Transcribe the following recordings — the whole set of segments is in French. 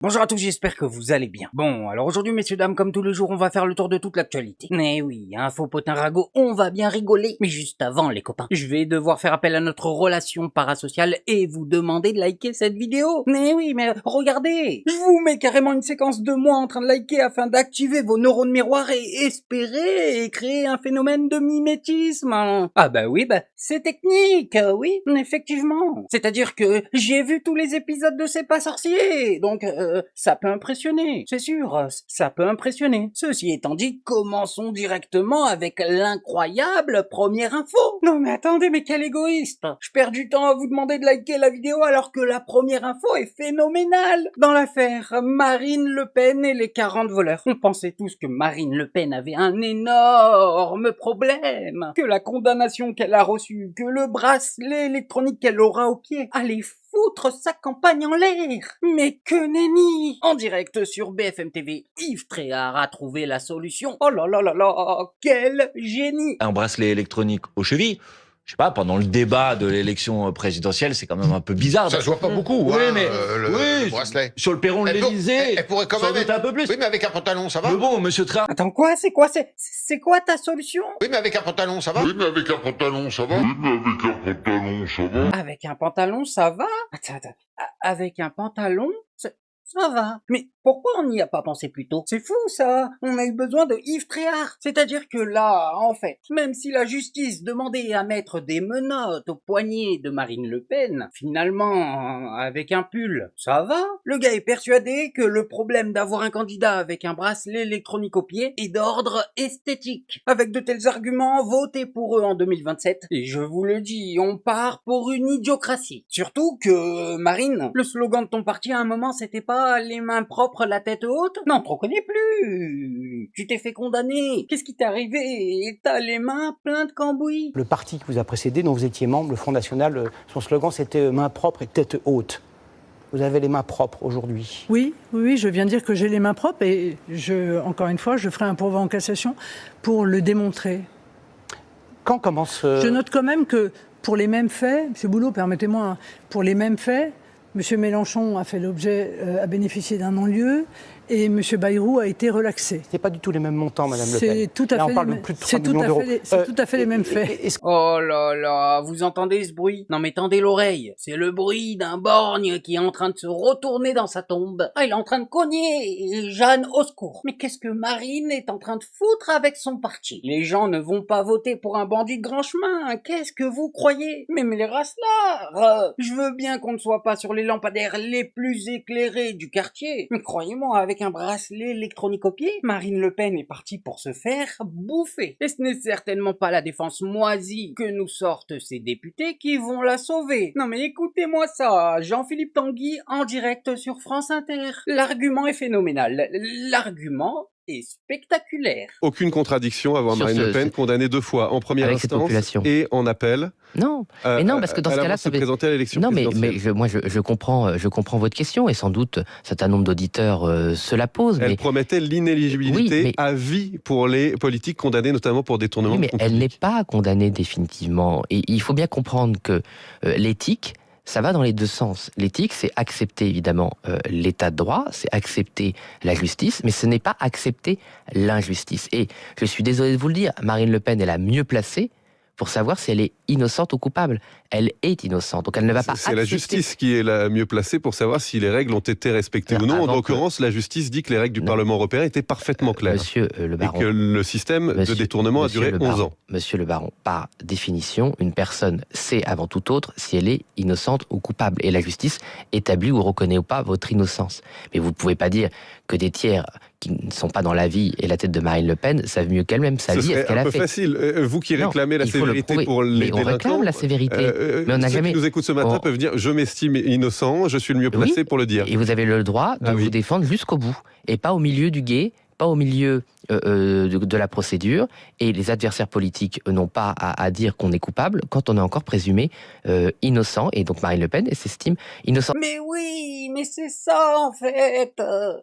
Bonjour à tous, j'espère que vous allez bien. Bon, alors aujourd'hui, messieurs, dames, comme tous les jours, on va faire le tour de toute l'actualité. Mais oui, info potin ragot, on va bien rigoler. Mais juste avant, les copains, je vais devoir faire appel à notre relation parasociale et vous demander de liker cette vidéo. Mais oui, mais regardez, je vous mets carrément une séquence de moi en train de liker afin d'activer vos neurones miroirs et espérer et créer un phénomène de mimétisme. Ah bah oui, c'est technique, oui, effectivement. C'est-à-dire que j'ai vu tous les épisodes de C'est pas sorcier, donc ça peut impressionner, c'est sûr, ça peut impressionner. Ceci étant dit, commençons directement avec l'incroyable première info. Non mais attendez, mais quel égoïste. Je perds du temps à vous demander de liker la vidéo alors que la première info est phénoménale. Dans l'affaire Marine Le Pen et les 40 voleurs, on pensait tous que Marine Le Pen avait un énorme problème, que la condamnation qu'elle a reçue, que le bracelet électronique qu'elle aura au pied allait foutre sa campagne en l'air. Mais que nenni! En direct sur BFM TV, Yves Tréhard a trouvé la solution. Oh là là là là, quel génie! Un bracelet électronique aux chevilles, je sais pas, pendant le débat de l'élection présidentielle, c'est quand même un peu bizarre. Ça se voit pas beaucoup, oui, hein, mais le bracelet. sur le perron de l'Élysée, elle pourrait quand sans même doute être un peu plus. Oui, mais avec un pantalon, ça va. Mais bon, monsieur Tréhard, Attends, quoi? C'est quoi ta solution? Oui, mais avec un pantalon, ça va. Oui, mais avec un pantalon, ça va. Oui, mais avec un pantalon, ça va. Avec un pantalon, ça va? Attends. Avec un pantalon, ça va. Mais pourquoi on n'y a pas pensé plus tôt? C'est fou, ça. On a eu besoin de Yves Tréhard. C'est-à-dire que là, en fait, même si la justice demandait à mettre des menottes au poignet de Marine Le Pen, finalement, avec un pull, ça va. Le gars est persuadé que le problème d'avoir un candidat avec un bracelet électronique au pied est d'ordre esthétique. Avec de tels arguments, votez pour eux en 2027. Et je vous le dis, on part pour une idiocratie. Surtout que, Marine, le slogan de ton parti à un moment, c'était pas les mains propres, la tête haute? Non, t'en connais plus. Tu t'es fait condamner. Qu'est-ce qui t'est arrivé? T'as les mains pleines de cambouis. Le parti qui vous a précédé, dont vous étiez membre, le Front National, son slogan c'était mains propres et tête haute. Vous avez les mains propres aujourd'hui. Oui, je viens de dire que j'ai les mains propres et encore une fois, je ferai un pourvoi en cassation pour le démontrer. Quand commence... Je note quand même que pour les mêmes faits, M. Boulot, permettez-moi, pour les mêmes faits, M. Mélenchon a bénéficié d'un non-lieu et M. Bayrou a été relaxé. C'est pas du tout les mêmes montants, Madame Le Pen. C'est tout à fait les mêmes faits. Oh là là, vous entendez ce bruit? Non mais tendez l'oreille. C'est le bruit d'un borgne qui est en train de se retourner dans sa tombe. Ah, il est en train de cogner. Jeanne, au secours. Mais qu'est-ce que Marine est en train de foutre avec son parti? Les gens ne vont pas voter pour un bandit de grand chemin. Qu'est-ce que vous croyez? Même les racelards. Je veux bien qu'on ne soit pas sur les lampadaires les plus éclairés du quartier. Mais croyez-moi, avec un bracelet électronique au pied, Marine Le Pen est partie pour se faire bouffer. Et ce n'est certainement pas la défense moisie que nous sortent ces députés qui vont la sauver. Non mais écoutez-moi ça, Jean-Philippe Tanguy en direct sur France Inter. L'argument est phénoménal. L'argument est spectaculaire. Aucune contradiction à voir Marine Le Pen condamnée 2 fois en première instance et en appel. Non, mais non, parce que dans ce cas-là, ça présenter à l'élection présidentielle. Moi, je comprends votre question et sans doute un certain nombre d'auditeurs se la posent. Elle promettait l'inéligibilité à vie pour les politiques condamnés, notamment pour détournement de fonds publics. Elle n'est pas condamnée définitivement. Et il faut bien comprendre que l'éthique, ça va dans les deux sens. L'éthique, c'est accepter évidemment l'état de droit, c'est accepter la justice, mais ce n'est pas accepter l'injustice. Et je suis désolé de vous le dire, Marine Le Pen est la mieux placée pour savoir si elle est innocente ou coupable. Elle est innocente, donc elle ne va pas accepter... C'est la justice qui est la mieux placée pour savoir si les règles ont été respectées ou non. En l'occurrence, la justice dit que les règles du Parlement européen étaient parfaitement claires. Monsieur le Baron... Et que le système de détournement a duré 11 ans. Monsieur le Baron, par définition, une personne sait avant tout autre si elle est innocente ou coupable. Et la justice établit ou reconnaît ou pas votre innocence. Mais vous ne pouvez pas dire que des tiers qui ne sont pas dans la vie et la tête de Marine Le Pen savent mieux qu'elle-même sa vie et ce qu'elle a fait. C'est un peu facile. Vous qui réclamez la sévérité pour les délinquants... On réclame la sévérité. Mais on n'a jamais... Ceux qui nous écoutent ce matin peuvent dire « Je m'estime innocent, je suis le mieux placé pour le dire ». Et vous avez le droit de vous défendre jusqu'au bout. Et pas au milieu du gué, pas au milieu de la procédure, et les adversaires politiques n'ont pas à dire qu'on est coupable quand on est encore présumé innocent, et donc Marine Le Pen s'estime innocente. Mais oui, mais c'est ça en fait,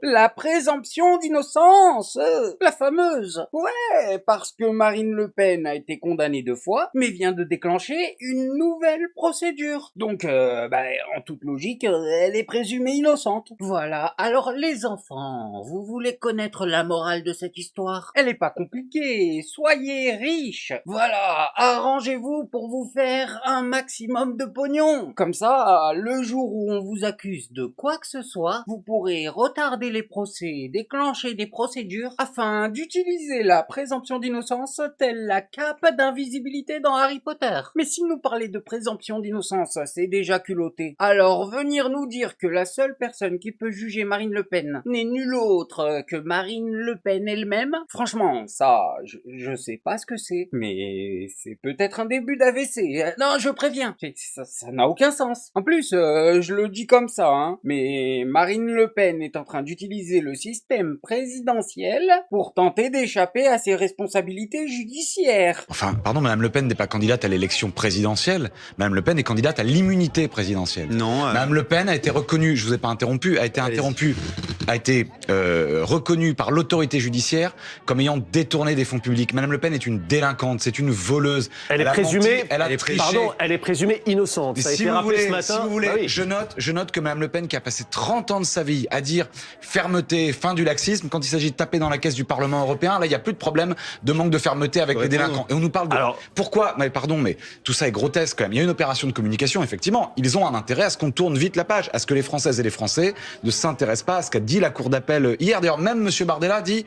la présomption d'innocence, la fameuse. Ouais, parce que Marine Le Pen a été condamnée 2 fois, mais vient de déclencher une nouvelle procédure. Donc, en toute logique, elle est présumée innocente. Voilà, alors les enfants, vous voulez connaître la morale de cette histoire? Elle est pas compliquée, soyez riches. Voilà, arrangez-vous pour vous faire un maximum de pognon. Comme ça, le jour où on vous accuse de quoi que ce soit, vous pourrez retarder les procès, déclencher des procédures afin d'utiliser la présomption d'innocence telle la cape d'invisibilité dans Harry Potter. Mais si nous parler de présomption d'innocence, c'est déjà culotté. Alors venir nous dire que la seule personne qui peut juger Marine Le Pen n'est nulle autre que Marine Le Pen elle-même, franchement, ça, je sais pas ce que c'est, mais c'est peut-être un début d'AVC. Non, je préviens, ça n'a aucun sens. En plus, je le dis comme ça, hein, mais Marine Le Pen est en train d'utiliser le système présidentiel pour tenter d'échapper à ses responsabilités judiciaires. Enfin, pardon, Madame Le Pen n'est pas candidate à l'élection présidentielle. Madame Le Pen est candidate à l'immunité présidentielle. Non. Madame Le Pen a été reconnue, je vous ai pas interrompu, a été reconnue par l'autorité judiciaire comme ayant détourné des fonds publics. Madame Le Pen est une délinquante, c'est une voleuse. Elle est présumée, triché. pardon, elle est présumée innocente. Ça a été rappelé ce matin. Si vous voulez, Bah oui. je note que Madame Le Pen, qui a passé 30 ans de sa vie à dire fermeté, fin du laxisme, quand il s'agit de taper dans la caisse du Parlement européen, là, il n'y a plus de problème de manque de fermeté avec les délinquants. Et on nous parle de... Alors, pourquoi? Mais pardon, mais tout ça est grotesque quand même. Il y a une opération de communication, effectivement. Ils ont un intérêt à ce qu'on tourne vite la page, à ce que les Françaises et les Français ne s'intéressent pas à ce qu'a dit la Cour d'appel hier. D'ailleurs, même Monsieur Bardella dit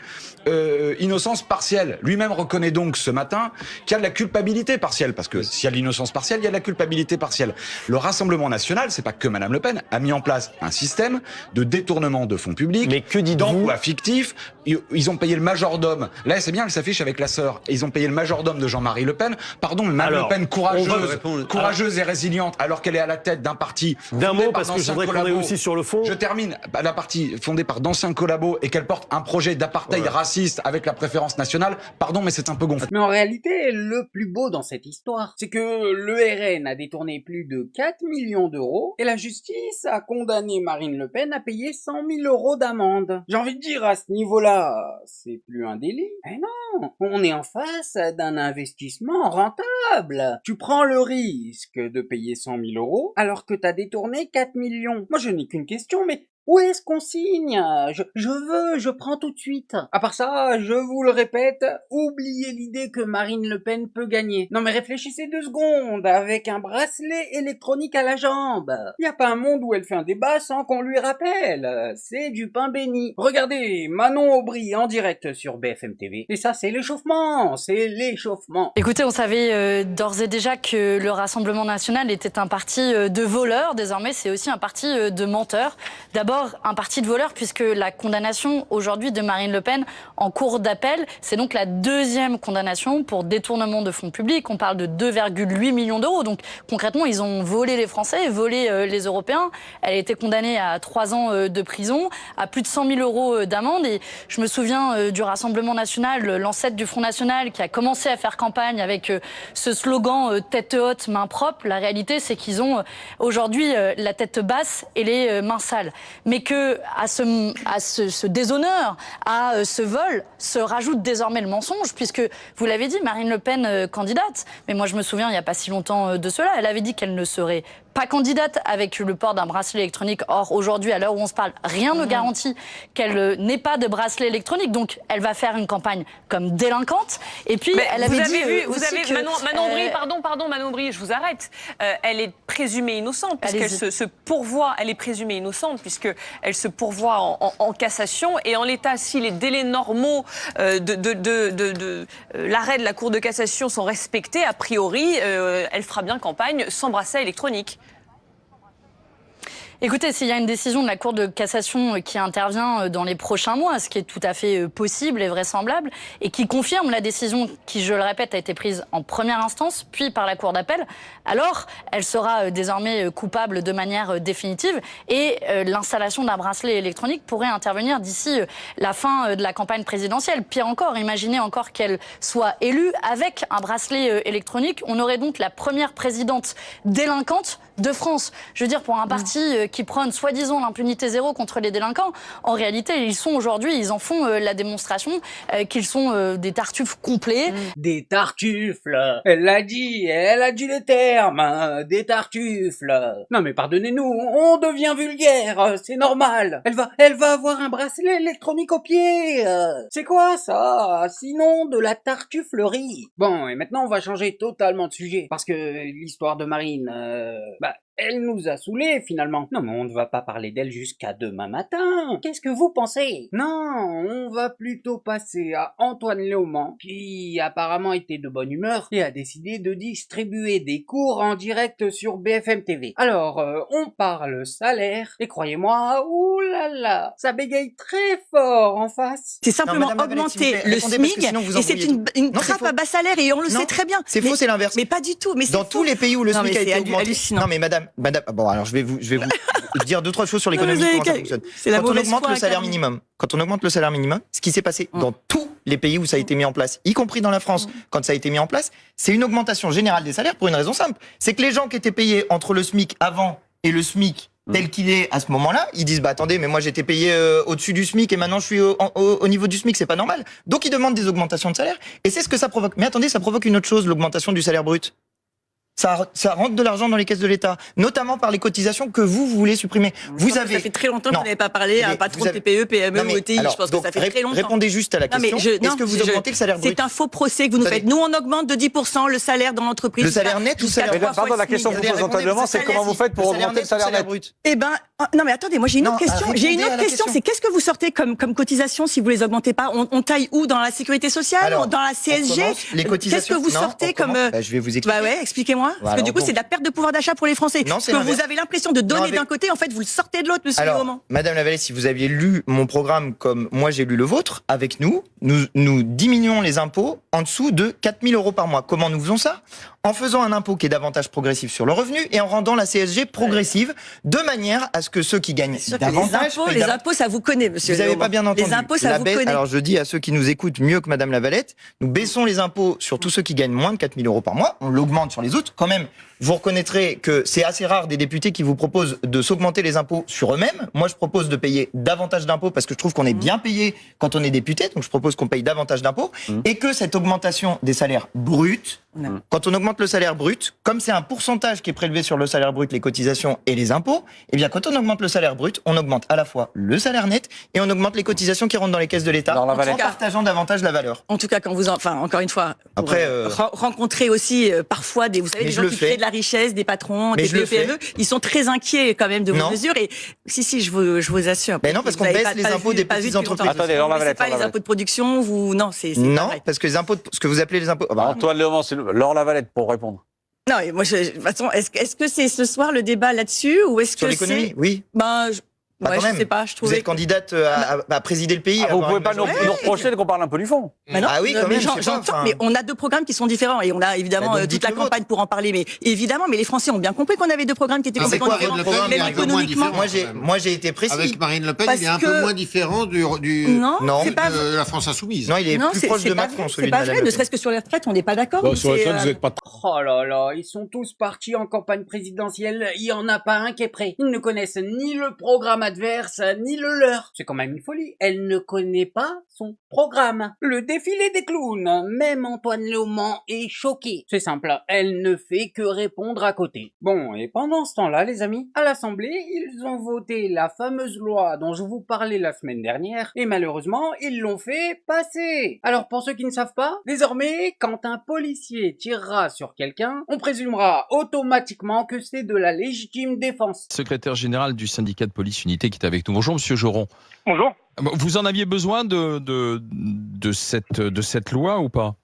innocence partielle. Lui-même reconnaît donc ce matin qu'il y a de la culpabilité partielle, parce que s'il y a de l'innocence partielle, il y a de la culpabilité partielle. Le Rassemblement national, c'est pas que Madame Le Pen, a mis en place un système de détournement de fonds publics, mais que dites-vous, d'emplois fictifs. Ils ont payé le majordome. Là, c'est bien, elle s'affiche avec la sœur. Ils ont payé le majordome de Jean-Marie Le Pen. Pardon, mais Madame Le Pen courageuse et résiliente, alors qu'elle est à la tête d'un parti. D'un mot, parce que je voudrais qu'on ait aussi sur le fond. Je termine. La partie fondée par d'anciens collabos et qu'elle porte un projet d'apartheid raciste avec la préférence nationale. Pardon, mais c'est un peu gonflé. Mais en réalité, le plus beau dans cette histoire, c'est que le RN a détourné plus de 4 millions d'euros et la justice a condamné Marine Le Pen à payer 100 000 euros d'amende. J'ai envie de dire, à ce niveau-là, c'est plus un délit. Eh non, on est en face d'un investissement rentable. Tu prends le risque de payer 100 000 euros alors que t'as détourné 4 millions. Moi, je n'ai qu'une question, mais où est-ce qu'on signe? Je prends tout de suite. À part ça, je vous le répète, oubliez l'idée que Marine Le Pen peut gagner. Non mais réfléchissez 2 secondes, avec un bracelet électronique à la jambe. Y a pas un monde où elle fait un débat sans qu'on lui rappelle. C'est du pain béni. Regardez, Manon Aubry en direct sur BFM TV. Et ça, c'est l'échauffement, Écoutez, on savait d'ores et déjà que le Rassemblement national était un parti de voleurs. Désormais, c'est aussi un parti de menteurs. D'abord, un parti de voleurs, puisque la condamnation aujourd'hui de Marine Le Pen en cour d'appel, c'est donc la 2e condamnation pour détournement de fonds publics. On parle de 2,8 millions d'euros. Donc concrètement, ils ont volé les Français, volé les Européens. Elle a été condamnée à 3 ans de prison, à plus de 100 000 euros d'amende. Et je me souviens du Rassemblement national, l'ancêtre du Front national, qui a commencé à faire campagne avec ce slogan tête haute, main propre. La réalité, c'est qu'ils ont aujourd'hui la tête basse et les mains sales. Mais que à ce déshonneur, à ce vol, se rajoute désormais le mensonge, puisque, vous l'avez dit, Marine Le Pen candidate, mais moi je me souviens, il n'y a pas si longtemps de cela, elle avait dit qu'elle ne serait pas candidate avec le port d'un bracelet électronique. Or, aujourd'hui, à l'heure où on se parle, rien ne garantit qu'elle n'ait pas de bracelet électronique. Donc, elle va faire une campagne comme délinquante. Et puis, elle avait dit Manon Aubry, pardon, Manon Aubry, je vous arrête. Elle est présumée innocente, puisqu'elle se pourvoit. Elle est présumée innocente, puisqu'elle se pourvoit en cassation. Et en l'état, si les délais normaux de l'arrêt de la Cour de cassation sont respectés, a priori, elle fera bien campagne sans bracelet électronique. Écoutez, s'il y a une décision de la Cour de cassation qui intervient dans les prochains mois, ce qui est tout à fait possible et vraisemblable, et qui confirme la décision qui, je le répète, a été prise en première instance, puis par la Cour d'appel, alors elle sera désormais coupable de manière définitive et l'installation d'un bracelet électronique pourrait intervenir d'ici la fin de la campagne présidentielle. Pire encore, imaginez encore qu'elle soit élue avec un bracelet électronique. On aurait donc la première présidente délinquante de France. Je veux dire, pour un parti qui prône soi-disant l'impunité zéro contre les délinquants, en réalité, ils sont aujourd'hui, ils en font la démonstration qu'ils sont des tartuffes complets. Des tartuffes, elle a dit les termes, des tartuffes. Non mais pardonnez-nous, on devient vulgaire, c'est normal. Elle va avoir un bracelet électronique au pied. C'est quoi ça? Sinon de la tartufflerie. Bon, et maintenant on va changer totalement de sujet, parce que l'histoire de Marine, elle nous a saoulés finalement. Non mais on ne va pas parler d'elle jusqu'à demain matin. Qu'est-ce que vous pensez? Non, on va plutôt passer à Antoine Léaumont, qui apparemment était de bonne humeur et a décidé de distribuer des cours en direct sur BFM TV. Alors, on parle salaire, et croyez-moi, oulala, ça bégaye très fort en face. C'est simplement augmenter le SMIC, et c'est une trappe à bas salaire, et on le sait très bien. C'est faux, c'est l'inverse. Mais pas du tout. Mais dans tous les pays où le SMIC a été augmenté. Hallucinant. Non mais madame, bon alors je vais vous dire 2-3 choses sur l'économie, comment ça fonctionne. Quand on augmente le salaire minimum, ce qui s'est passé dans tous les pays où ça a été mis en place, y compris dans la France, quand ça a été mis en place, c'est une augmentation générale des salaires pour une raison simple. C'est que les gens qui étaient payés entre le SMIC avant et le SMIC tel qu'il est à ce moment-là, ils disent attendez, mais moi j'étais payé au-dessus du SMIC et maintenant je suis au niveau du SMIC, c'est pas normal. Donc ils demandent des augmentations de salaire et c'est ce que ça provoque. Mais attendez, ça provoque une autre chose, l'augmentation du salaire brut. Ça rentre de l'argent dans les caisses de l'État, notamment par les cotisations que vous voulez supprimer. Ça fait très longtemps que vous n'avez pas parlé à un patron de TPE, PME ou ETI. Je pense que ça fait très longtemps. Répondez juste à la question. Est-ce que vous augmentez le salaire brut? C'est un faux procès que vous nous faites. Nous, on augmente de 10% le salaire dans l'entreprise. Le salaire net ou le salaire brut? Pardon, la question que vous posez antagonement, c'est comment vous faites pour augmenter le salaire brut? Eh ben, non mais attendez, moi j'ai une autre question. J'ai une autre question, c'est qu'est-ce que vous sortez comme cotisation si vous les augmentez pas? On taille où? Dans la sécurité sociale? Dans la CSG? Qu'est-ce que vous sortez comme... Je vais vous expliquer. Bah ouais, expliquez-moi. Parce que du coup, c'est de la perte de pouvoir d'achat pour les Français. Non, que vous avez l'impression de donner d'un côté, en fait, vous le sortez de l'autre, monsieur Léaumont. Madame Lavallée, si vous aviez lu mon programme comme moi j'ai lu le vôtre, avec nous diminuons les impôts en dessous de 4 000 € par mois. Comment nous faisons ça? En faisant un impôt qui est davantage progressif sur le revenu et en rendant la CSG progressive de manière à ce que ceux qui gagnent davantage... Les impôts, ça vous connaît, monsieur Vous n'avez pas bien entendu. Les impôts, ça vous connaît. Alors je dis à ceux qui nous écoutent mieux que Madame Lavalette, nous baissons les impôts sur tous ceux qui gagnent moins de 4 000 € par mois. On l'augmente sur les autres. Quand même, vous reconnaîtrez que c'est assez rare des députés qui vous proposent de s'augmenter les impôts sur eux-mêmes. Moi, je propose de payer davantage d'impôts parce que je trouve qu'on est bien payé quand on est député. Donc, je propose qu'on paye davantage d'impôts. Et que cette augmentation des salaires bruts, quand on augmente le salaire brut, comme c'est un pourcentage qui est prélevé sur le salaire brut, les cotisations et les impôts, eh bien, quand on augmente le salaire brut, on augmente à la fois le salaire net et on augmente les cotisations qui rentrent dans les caisses de l'État en partageant davantage la valeur. En tout cas, quand vous encore une fois, après, rencontrer aussi parfois des gens qui créent de la richesse, des patrons, des PME, ils sont très inquiets quand même de vos mesures. Et si, je vous assure. Mais non, parce qu'on baisse les impôts des petites entreprises. Attendez, pas les impôts de production, non, c'est non, parce que les impôts, ce que vous appelez les impôts. Antoine Léaumont, c'est Laure Lavalette pour répondre. Non, et moi, de toute façon, est-ce que c'est ce soir le débat là-dessus ou est-ce que sur l'économie? Oui. Je sais pas, je trouvais. Vous êtes candidate à présider le pays. Vous pouvez pas nous reprocher qu'on parle un peu du fond. Non, oui, quand même. J'entends, mais on a deux programmes qui sont différents et on a évidemment toute la campagne pour en parler. Mais évidemment, les Français ont bien compris qu'on avait deux programmes qui étaient complètement différents. Même économiquement. Moi, j'ai été précis. Avec Marine Le Pen, il est un peu moins différent de la France insoumise. Non, il est plus proche de Macron. C'est pas vrai. Ne serait-ce que sur les retraites, on n'est pas d'accord. Sur les retraites, vous n'êtes pas. Oh là là, ils sont tous partis en campagne présidentielle. Il y en a pas un qui est prêt. Ils ne connaissent ni le programme adverse, ni le leur. C'est quand même une folie. Elle ne connaît pas son programme. Le défilé des clowns. Même Antoine Léaumont est choqué. C'est simple, elle ne fait que répondre à côté. Bon, et pendant ce temps-là, les amis, à l'Assemblée, ils ont voté la fameuse loi dont je vous parlais la semaine dernière, et malheureusement, ils l'ont fait passer. Alors pour ceux qui ne savent pas, désormais, quand un policier tirera sur quelqu'un, on présumera automatiquement que c'est de la légitime défense. Secrétaire général du syndicat de police unité qui est avec nous. Bonjour Monsieur Joron. Bonjour. Vous en aviez besoin de cette loi ou pas?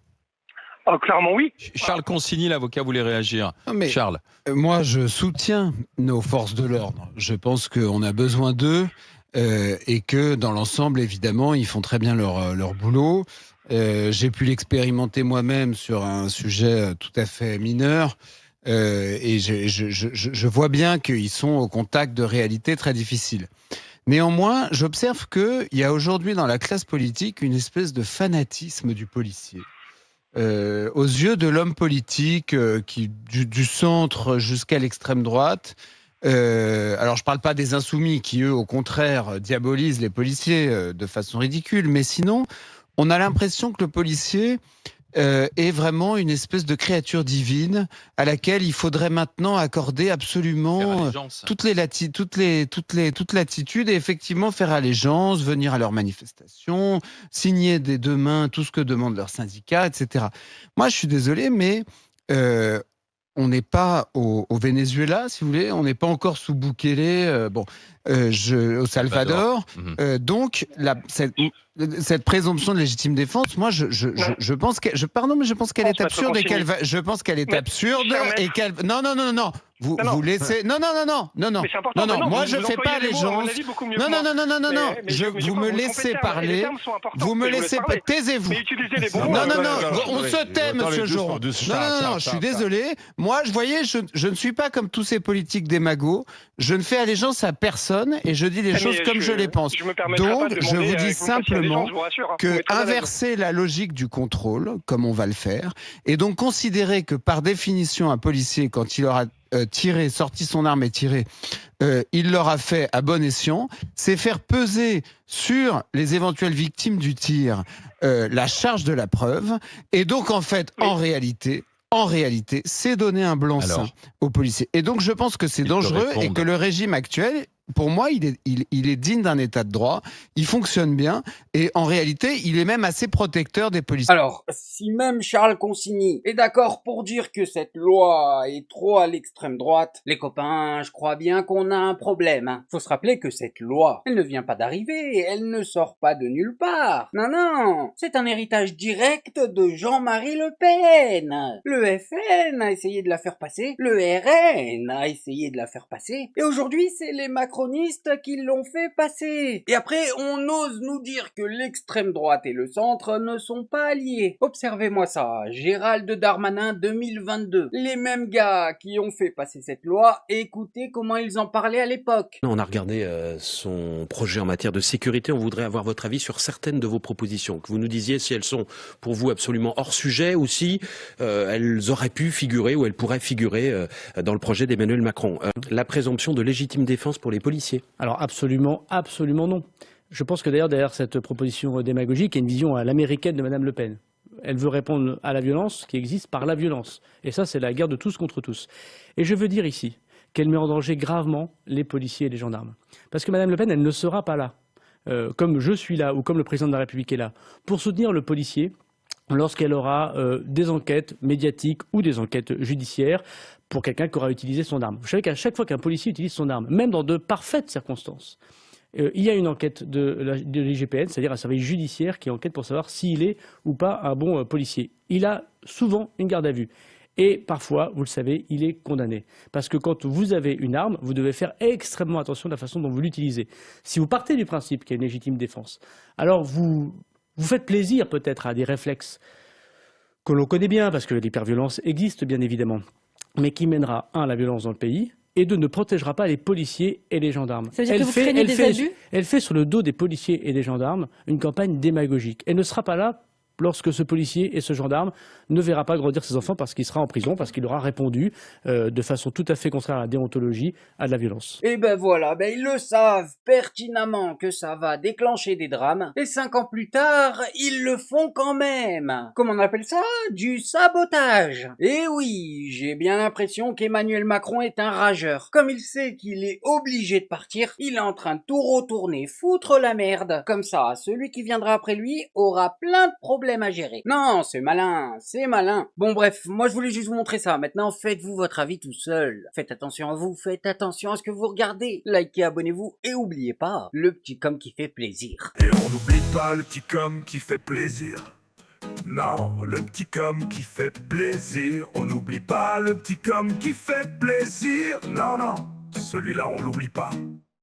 Clairement, oui. Charles Consigny, l'avocat, voulait réagir. Mais, Charles. Moi, je soutiens nos forces de l'ordre. Je pense qu'on a besoin d'eux et que, dans l'ensemble, évidemment, ils font très bien leur boulot. J'ai pu l'expérimenter moi-même sur un sujet tout à fait mineur. Et je vois bien qu'ils sont au contact de réalités très difficiles. Néanmoins, j'observe qu'il y a aujourd'hui dans la classe politique une espèce de fanatisme du policier. Aux yeux de l'homme politique, du centre jusqu'à l'extrême droite. Alors, je ne parle pas des insoumis qui, eux, au contraire, diabolisent les policiers de façon ridicule, mais sinon, on a l'impression que le policier est vraiment une espèce de créature divine à laquelle il faudrait maintenant accorder absolument toute latitude et effectivement faire allégeance, venir à leurs manifestations, signer des deux mains tout ce que demandent leurs syndicats, etc. Moi, je suis désolé, mais on n'est pas au Venezuela, si vous voulez, on n'est pas encore sous Bukele, au Salvador. Donc, cette présomption de légitime défense, moi, je pense qu'elle est absurde et je pense qu'elle est absurde et qu'elle. Non. Vous laissez. Non. Moi, je fais pas allégeance. Non. Vous me laissez parler. Vous me laissez. Taisez-vous. Non. On se tait, Monsieur Joron. Non. Je suis désolé. Moi, je ne suis pas comme tous ces politiques démagos. Je ne fais allégeance à personne et je dis les choses comme je les pense. Donc, je vous dis simplement que inverser la logique du contrôle, comme on va le faire, et donc considérer que par définition un policier, quand il aura sorti son arme et tiré, il l'aura fait à bon escient, c'est faire peser sur les éventuelles victimes du tir la charge de la preuve, et donc en fait, en réalité, c'est donner un blanc-seing aux policiers. Et donc je pense que c'est dangereux et que le régime actuel, pour moi, il est digne d'un état de droit, il fonctionne bien, et en réalité, il est même assez protecteur des policiers. Alors, si même Charles Consigny est d'accord pour dire que cette loi est trop à l'extrême droite, les copains, je crois bien qu'on a un problème. Faut se rappeler que cette loi, elle ne vient pas d'arriver, elle ne sort pas de nulle part. Non, c'est un héritage direct de Jean-Marie Le Pen. Le FN a essayé de la faire passer, le RN a essayé de la faire passer, et aujourd'hui, c'est les macronistes qui l'ont fait passer. Et après, on ose nous dire que l'extrême droite et le centre ne sont pas alliés. Observez-moi ça, Gérald Darmanin 2022. Les mêmes gars qui ont fait passer cette loi, écoutez comment ils en parlaient à l'époque. On a regardé son projet en matière de sécurité, on voudrait avoir votre avis sur certaines de vos propositions, que vous nous disiez si elles sont pour vous absolument hors sujet ou si elles auraient pu figurer ou elles pourraient figurer dans le projet d'Emmanuel Macron. La présomption de légitime défense pour les policiers. Alors absolument non. Je pense que d'ailleurs derrière cette proposition démagogique, il y a une vision à l'américaine de Madame Le Pen. Elle veut répondre à la violence qui existe par la violence. Et ça, c'est la guerre de tous contre tous. Et je veux dire ici qu'elle met en danger gravement les policiers et les gendarmes. Parce que Madame Le Pen, elle ne sera pas là, comme je suis là ou comme le président de la République est là, pour soutenir le policier lorsqu'elle aura des enquêtes médiatiques ou des enquêtes judiciaires pour quelqu'un qui aura utilisé son arme. Vous savez qu'à chaque fois qu'un policier utilise son arme, même dans de parfaites circonstances, il y a une enquête de l'IGPN, c'est-à-dire un service judiciaire qui enquête pour savoir s'il est ou pas un bon policier. Il a souvent une garde à vue. Et parfois, vous le savez, il est condamné. Parce que quand vous avez une arme, vous devez faire extrêmement attention à la façon dont vous l'utilisez. Si vous partez du principe qu'il y a une légitime défense, alors vous faites plaisir peut-être à des réflexes que l'on connaît bien, parce que l'hyperviolence existe bien évidemment, mais qui mènera, à la violence dans le pays, et deux, ne protégera pas les policiers et les gendarmes. Ça veut dire que vous craignez des abus ? Elle fait sur le dos des policiers et des gendarmes une campagne démagogique. Elle ne sera pas là lorsque ce policier et ce gendarme ne verra pas grandir ses enfants parce qu'il sera en prison, parce qu'il aura répondu de façon tout à fait contraire à la déontologie à de la violence. Et ben voilà, ils le savent pertinemment que ça va déclencher des drames, et 5 ans plus tard, ils le font quand même. Comment on appelle ça ? Du sabotage. Et oui, j'ai bien l'impression qu'Emmanuel Macron est un rageur. Comme il sait qu'il est obligé de partir, il est en train de tout retourner, foutre la merde. Comme ça, celui qui viendra après lui aura plein de problèmes à gérer. Non, c'est malin, c'est malin. Bon bref, moi je voulais juste vous montrer ça. Maintenant, faites-vous votre avis tout seul. Faites attention à vous, faites attention à ce que vous regardez. Likez, abonnez-vous et oubliez pas, le petit com qui fait plaisir. Et on n'oublie pas le petit com qui fait plaisir. Non, le petit com qui fait plaisir. On n'oublie pas le petit com qui fait plaisir. Non, non, celui-là on l'oublie pas.